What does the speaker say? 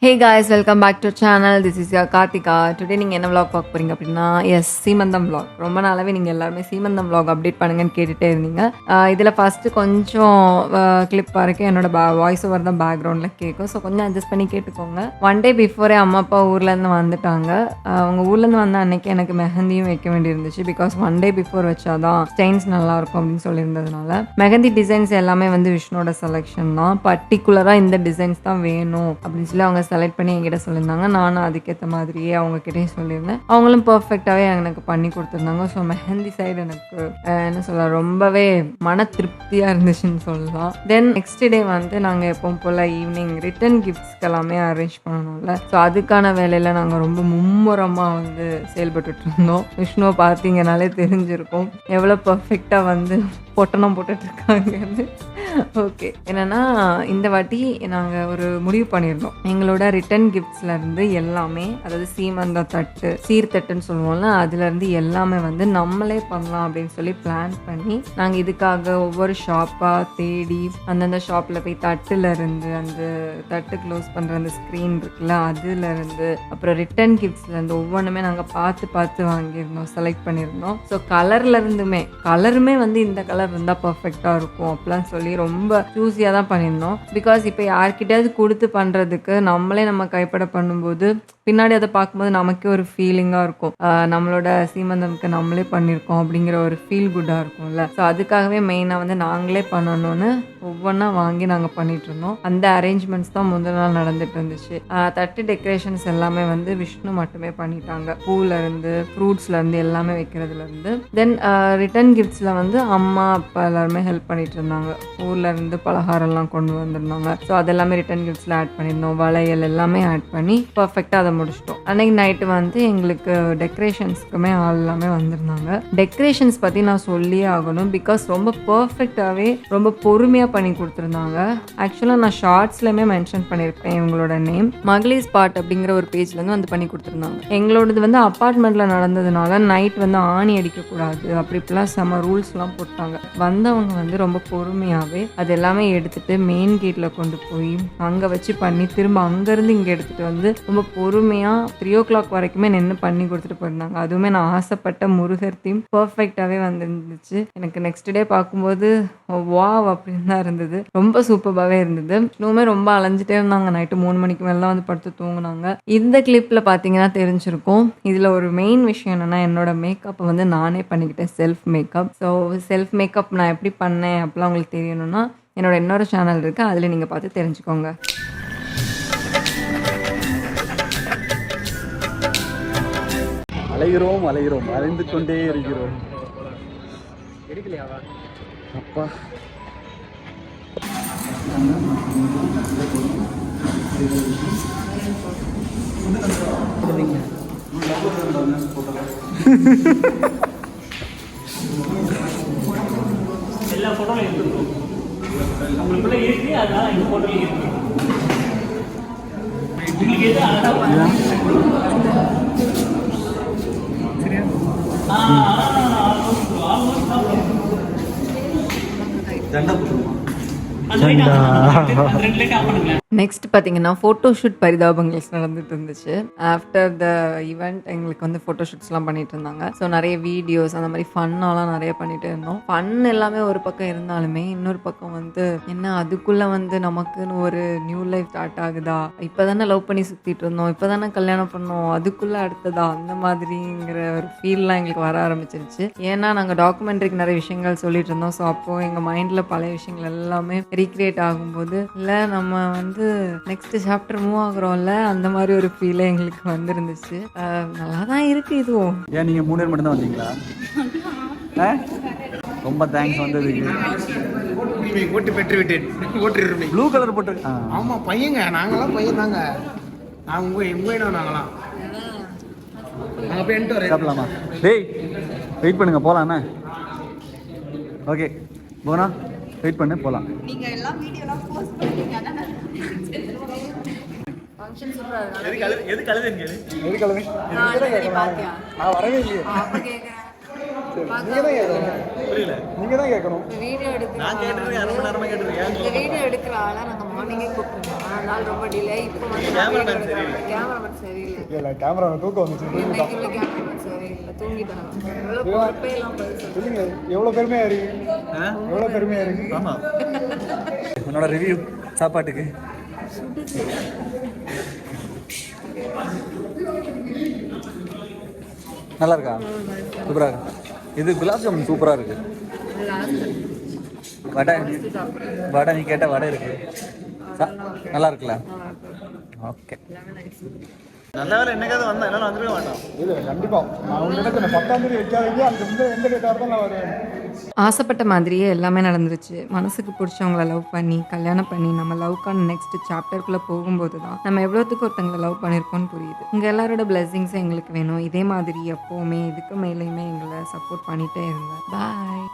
Hey guys, welcome back to channel. This is your Karthika. Today நீங்கள் என்ன vlog பார்க்க போறீங்க அப்படின்னா எஸ் சீமந்தம் vlog. ரொம்ப நாளாவே நீங்கள் எல்லாருமே சீமந்தம் vlog அப்டேட் பண்ணுங்கன்னு கேட்டுகிட்டே இருந்தீங்க. இதில் ஃபஸ்ட்டு கொஞ்சம் கிளிப் வரைக்கும் என்னோட வாய்ஸ் ஓவர் தான் பேக்ரவுண்டில் கேட்கும். ஸோ கொஞ்சம் அட்ஜஸ்ட் பண்ணி கேட்டுக்கோங்க. ஒன் டே பிஃபோரே அம்மா அப்பா ஊர்லேருந்து வந்துட்டாங்க. அவங்க ஊர்லேருந்து வந்த அன்னைக்கு எனக்கு மெஹந்தியும் வைக்க வேண்டியிருந்துச்சு. பிகாஸ் ஒன் டே பிஃபோர் வச்சாதான் ஸ்டெயின்ஸ் நல்லாயிருக்கும் அப்படின்னு சொல்லியிருந்ததுனால மெஹந்தி டிசைன்ஸ் எல்லாமே வந்து விஷ்ணுவோட செலெக்ஷன் தான். பர்டிகுலராக இந்த டிசைன்ஸ் தான் வேணும் அப்படின்னு சொல்லி அவங்க செலக்ட் பண்ணி என்கிட்ட சொல்லியிருந்தாங்க. நானும் அதுக்கேற்ற மாதிரியே அவங்ககிட்டயும் சொல்லியிருந்தேன். அவங்களும் பர்ஃபெக்டாகவே எனக்கு பண்ணி கொடுத்துருந்தாங்க. ஸோ மெஹந்தி சைடு எனக்கு என்ன சொல்ல ரொம்பவே மன திருப்தியாக இருந்துச்சுன்னு சொல்லலாம். தென் நெக்ஸ்ட் டே வந்து நாங்கள் எப்பவும் போல் ஈவினிங் ரிட்டன் கிஃப்ட்ஸ்க்கு எல்லாமே அரேஞ்ச் பண்ணணும்ல. ஸோ அதுக்கான வேலையில் நாங்கள் ரொம்ப மும்முரமாக வந்து செயல்பட்டுட்டு இருந்தோம். விஷ்ணுவை பார்த்தீங்கனாலே தெரிஞ்சிருக்கும் எவ்வளோ பர்ஃபெக்டாக வந்து பொட்டணம் போட்டுட்ருக்காங்கன்னு. ஓகே, என்னென்னா இந்த வாட்டி நாங்கள் ஒரு முடிவு பண்ணியிருந்தோம். எங்களோட ரிட்டன் கிஃப்ட்ஸ்லேருந்து எல்லாமே, அதாவது சீமந்த தட்டு சீர்தட்டுன்னு சொல்லுவோம்ல, அதுலேருந்து எல்லாமே வந்து நம்மளே பண்ணலாம் அப்படின்னு சொல்லி பிளான் பண்ணி நாங்கள் இதுக்காக ஒவ்வொரு ஷாப்பாக தேடி அந்தந்த ஷாப்பில் போய் தட்டுலேருந்து அந்த தட்டு க்ளோஸ் பண்ணுற அந்த ஸ்க்ரீன் இருக்குல்ல அதுலேருந்து அப்புறம் ரிட்டன் கிஃப்ட்ஸ்லேருந்து ஒவ்வொன்றுமே நாங்கள் பார்த்து வாங்கியிருந்தோம், செலக்ட் பண்ணியிருந்தோம். ஸோ கலருமே வந்து இந்த கலர் இருந்தால் பர்ஃபெக்டாக இருக்கும் அப்படிலாம் சொல்லி ரொம்ப சூஸியாக தான் பண்ணியிருந்தோம். பிகாஸ் இப்போ யார்கிட்டயாவது கொடுத்து பண்ணுறதுக்கு நம்மளே நம்ம கைப்பட பண்ணும்போது பின்னாடி அதை பார்க்கும்போது நமக்கே ஒரு ஃபீலிங்காக இருக்கும். நம்மளோட சீமந்தம்க்கு நம்மளே பண்ணியிருக்கோம் அப்படிங்கிற ஒரு ஃபீல் குட்டாக இருக்கும்ல. ஸோ அதுக்காகவே மெயினாக வந்து நாங்களே பண்ணணும்னு ஒவ்வொன்றா வாங்கி நாங்கள் பண்ணிட்டு இருந்தோம். அந்த அரேஞ்ச்மெண்ட்ஸ் தான் முதல் நாள் நடந்துட்டு இருந்துச்சு. தட்டு டெக்கரேஷன்ஸ் எல்லாமே வந்து விஷ்ணு மட்டுமே பண்ணிட்டாங்க. பூலேருந்து ஃப்ரூட்ஸ்லேருந்து எல்லாமே வைக்கிறதுலேருந்து. தென் ரிட்டன் கிஃப்ட்ஸில் வந்து அம்மா அப்பா எல்லாருமே ஹெல்ப் பண்ணிட்டு இருந்தாங்க. ஊர்லேருந்து பலகாரம்லாம் கொண்டு வந்திருந்தாங்க. ஸோ அதெல்லாமே ரிட்டன் கிஃப்ட்ஸில் ஆட் பண்ணியிருந்தோம். வளையல் எல்லாமே ஆட் பண்ணி பர்ஃபெக்டாக அதை முடிச்சிட்டோம். அன்னைக்கு நைட்டு வந்து எங்களுக்கு டெக்கரேஷன்ஸ்க்குமே ஆள் எல்லாமே வந்திருந்தாங்க. டெக்கரேஷன்ஸ் பற்றி நான் சொல்லியே ஆகணும். பிகாஸ் ரொம்ப பர்ஃபெக்டாகவே ரொம்ப பொறுமையாக பண்ணி கொடுத்துருந்தாங்க. ஆக்சுவலாக நான் ஷார்ட்ஸ்லையுமே மென்ஷன் பண்ணியிருப்பேன் இவங்களோட நேம். மகளிர் ஸ்பாட் அப்படிங்கிற ஒரு பேஜ்லேருந்து வந்து பண்ணி கொடுத்துருந்தாங்க. எங்களோடது வந்து அப்பார்ட்மெண்ட்டில் நடந்ததுனால நைட் வந்து ஆணி அடிக்கக்கூடாது அப்படி இப்படிலாம் செம ரூல்ஸ்லாம் போட்டாங்க. வந்தவங்க வந்து ரொம்ப பொறுமையாகவே அது எல்லாமே எடுத்துகிட்டு மெயின் கேட்டில் கொண்டு போய் அங்கே வச்சு பண்ணி திரும்ப அங்கேருந்து இங்கே எடுத்துகிட்டு வந்து ரொம்ப பொறுமையாக 3 o'clock வரைக்குமே நின்று பண்ணி கொடுத்துட்டு போயிருந்தாங்க. அதுவுமே நான் ஆசைப்பட்ட முருகர் தீம் பர்ஃபெக்டாகவே வந்துருந்துச்சு. எனக்கு நெக்ஸ்ட் டே பார்க்கும்போது வாவ் அப்படின்னு தான் இருந்தது. ரொம்ப சூப்பராகவே இருந்தது. இன்னுமே ரொம்ப அலைஞ்சிட்டே இருந்தாங்க. நைட்டு 3 மணிக்கு மேலாம் வந்து படுத்து தூங்கினாங்க. இந்த கிளிப்பில் பார்த்தீங்கன்னா தெரிஞ்சிருக்கும். இதில் ஒரு மெயின் விஷயம் என்னென்னா என்னோட மேக்கப்பை வந்து நானே பண்ணிக்கிட்டேன். Self makeup. So self makeup நான் எப்படி பண்ணேன் அப்படிலாம் உங்களுக்கு தெரியணும்னா என்னோட இன்னொரு சேனல் இருக்குது, அதில் நீங்கள் பார்த்து தெரிஞ்சுக்கோங்க. அலைகிறோம் அலைந்து கொண்டே இருக்கிறோம். எடுக்கலையாவா அப்பா? எல்லா ஃபோட்டோவும் எடுத்துருக்கோம். உங்களுக்குள்ள இருக்கு, அதனால இந்த ஃபோட்டோவில் இருக்கு. உங்களுக்கு எது அழகாக பண்ணலாம். நெக்ஸ்ட் பார்த்தீங்கன்னா ஃபோட்டோஷூட் பரிதாபங்கள் நடந்துட்டு இருந்துச்சு. ஆஃப்டர் த ஈவெண்ட் எங்களுக்கு வந்து ஃபோட்டோஷூட்ஸ்லாம் பண்ணிட்டு இருந்தாங்க. ஸோ நிறைய வீடியோஸ் அந்த மாதிரி ஃபன்னாலாம் நிறைய பண்ணிட்டு இருந்தோம். ஃபன் எல்லாமே ஒரு பக்கம் இருந்தாலுமே இன்னொரு பக்கம் வந்து என்ன அதுக்குள்ளே வந்து நமக்குன்னு ஒரு நியூ லைஃப் ஸ்டார்ட் ஆகுதா, இப்போ தானே லவ் பண்ணி சுற்றிட்டு இருந்தோம், இப்போ தானே கல்யாணம் பண்ணோம், அதுக்குள்ளே அடுத்ததா அந்த மாதிரிங்கிற ஒரு ஃபீல்லாம் எங்களுக்கு வர ஆரம்பிச்சிருச்சு. ஏன்னா நாங்கள் டாக்குமெண்ட்ரிக்கு நிறைய விஷயங்கள் சொல்லிட்டு இருந்தோம். ஸோ அப்போது எங்கள் மைண்டில் பழைய விஷயங்கள் எல்லாமே ரீக்ரியேட் ஆகும்போது இல்லை நம்ம வந்து நெக்ஸ்ட் சாப்டர் மூவ் ஆகுறோம்ல அந்த மாதிரி ஒரு ஃபீலே எங்களுக்கு வந்துருந்துச்சு. நல்லா தான் இருக்கு இதுவும். ஏன் நீங்கள் 3 பேர் மட்டும் தான் வந்தீங்களா? ரொம்ப தேங்க்ஸ் வந்ததுக்கு. ஓட்டு பெற்று விட்டேன். ஓட்டு ப்ளூ கலர் போட்டு. ஆமாம் பையங்க, நாங்களாம் பையன் தாங்க. நாங்களாம் நாங்கள் போய் என்ட்டு சாப்பிடலாமா? டேய் வெயிட் பண்ணுங்க போகலாண்ணே. ஓகே போனா வெயிட் பண்ணு போகலாம். நீங்கள் எல்லாம் வீடியோலாம் போஸ்ட் பண்ணுவீங்க. ஃபங்க்ஷன் சூப்பரா இருக்கு. எது கழுதுங்க? நான் வரவே இல்லையே. அப்ப கேக்குறேன். நீங்க தான் கேட்கணும். வீடியோ எடுக்கிறோம். நான் கேட்டிருக்கேன். 1 மணி நேரமா கேட்டிருக்கேன். இந்த வீடியோ எடுக்கிற ஆளா நாங்க மார்னிங்கே கூப்பிடுறோம். அதனால ரொம்ப டிலே. இப்போ வந்து கேமராமேன் சரியில்லை. இல்லை கேமரா தூக்கம் வந்துச்சு. இன்னைக்கு இந்த கேமராமேன் சரியில்லை, தூங்கிட்டாங்க. எவ்வளோ பொறுப்பையெல்லாம் பதில் சொல்லுங்க எவ்வளோ பெருமையாக இருக்கு, எவ்வளோ பெருமையாக இருக்கு. ஆமாம், உன்னோட ரிவ்யூ சாப்பாட்டுக்கு நல்லா இருக்கா? சூப்பராக இருக்கு. இது குலாப் ஜாமுன் சூப்பராக இருக்கு. வடை வடை நீ கேட்ட வடை இருக்கு. நல்லா இருக்குல்ல? ஓகே, நல்ல வேலை என்னைக்காவது வந்தேன், என்னால் வந்துடவே மாட்டோம். இல்லை கண்டிப்பாக நான் உங்கள்கிட்ட இந்த 10ஆம் தேதி வைக்காதீங்க, அதுக்கு எந்த டேட்டாக இருந்தாலும் நான் வருவேன். ஆசைப்பட்ட மாதிரியே எல்லாமே நடந்துருச்சு. மனசுக்கு பிடிச்சவங்கள லவ் பண்ணி கல்யாணம் பண்ணி நம்ம லவ்க்கான நெக்ஸ்ட் சாப்டருக்குள்ளே போகும்போது தான் நம்ம எவ்வளோத்துக்கு ஒருத்தங்களை லவ் பண்ணியிருக்கோம்னு புரியுது. உங்கள் எல்லாரோட பிளெஸிங்ஸும் எங்களுக்கு வேணும். இதே மாதிரி எப்போவுமே இதுக்கு மேலேயுமே எங்களை சப்போர்ட் பண்ணிகிட்டே இருங்க. பாய்.